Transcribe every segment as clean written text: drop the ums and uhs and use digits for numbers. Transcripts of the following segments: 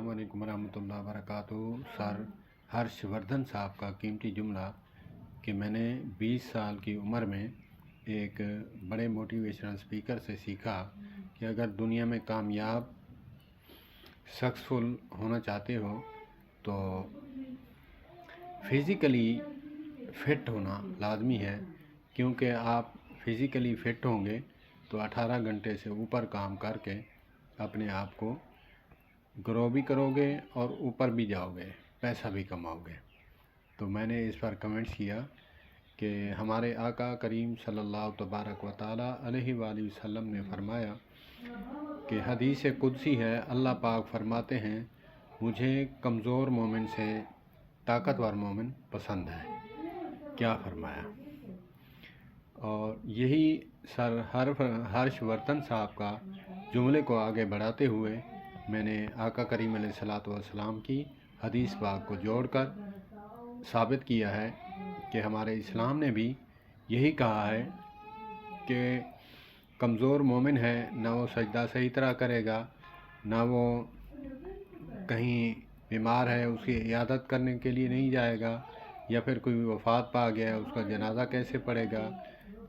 السلام علیکم ورحمۃ اللہ وبرکاتہ۔ سر ہرش وردھن صاحب کا قیمتی جملہ کہ میں نے 20 سال کی عمر میں ایک بڑے موٹیویشنل اسپیکر سے سیکھا کہ اگر دنیا میں کامیاب سکسیسفل ہونا چاہتے ہو تو فزیکلی فٹ ہونا لازمی ہے، کیونکہ آپ فزیکلی فٹ ہوں گے تو 18 گھنٹے سے اوپر کام کر کے اپنے آپ کو گرو بھی کرو گے اور اوپر بھی جاؤ گے، پیسہ بھی کماؤ گے۔ تو میں نے اس پر کمنٹس کیا کہ ہمارے آقا کریم صلی اللہ تبارک و تعالیٰ علیہ وآلہ وسلم نے فرمایا کہ حدیث قدسی ہے، اللہ پاک فرماتے ہیں مجھے کمزور مومن سے طاقتور مومن پسند ہے۔ کیا فرمایا؟ اور یہی سر ہرش وردھن صاحب کا جملے کو آگے بڑھاتے ہوئے میں نے آقا کریم علیہ الصلوۃ والسلام کی حدیث پاک کو جوڑ کر ثابت کیا ہے کہ ہمارے اسلام نے بھی یہی کہا ہے کہ کمزور مومن ہے، نہ وہ سجدہ صحیح طرح کرے گا، نہ وہ کہیں بیمار ہے اس کی عیادت کرنے کے لیے نہیں جائے گا، یا پھر کوئی وفات پا گیا اس کا جنازہ کیسے پڑے گا۔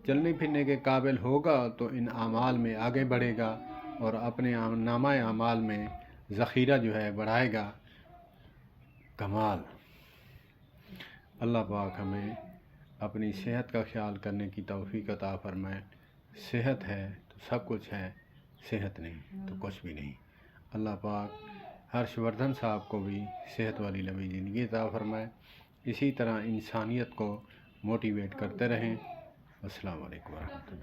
چلنے پھرنے کے قابل ہوگا تو ان اعمال میں آگے بڑھے گا اور اپنے نامہ اعمال میں ذخیرہ جو ہے بڑھائے گا۔ کمال۔ اللہ پاک ہمیں اپنی صحت کا خیال کرنے کی توفیق عطا فرمائے۔ صحت ہے تو سب کچھ ہے، صحت نہیں تو کچھ بھی نہیں۔ اللہ پاک ہرش وردھن صاحب کو بھی صحت والی لمبی زندگی عطا فرمائے، اسی طرح انسانیت کو موٹیویٹ کرتے رہیں۔ السلام علیکم ورحمۃ اللہ۔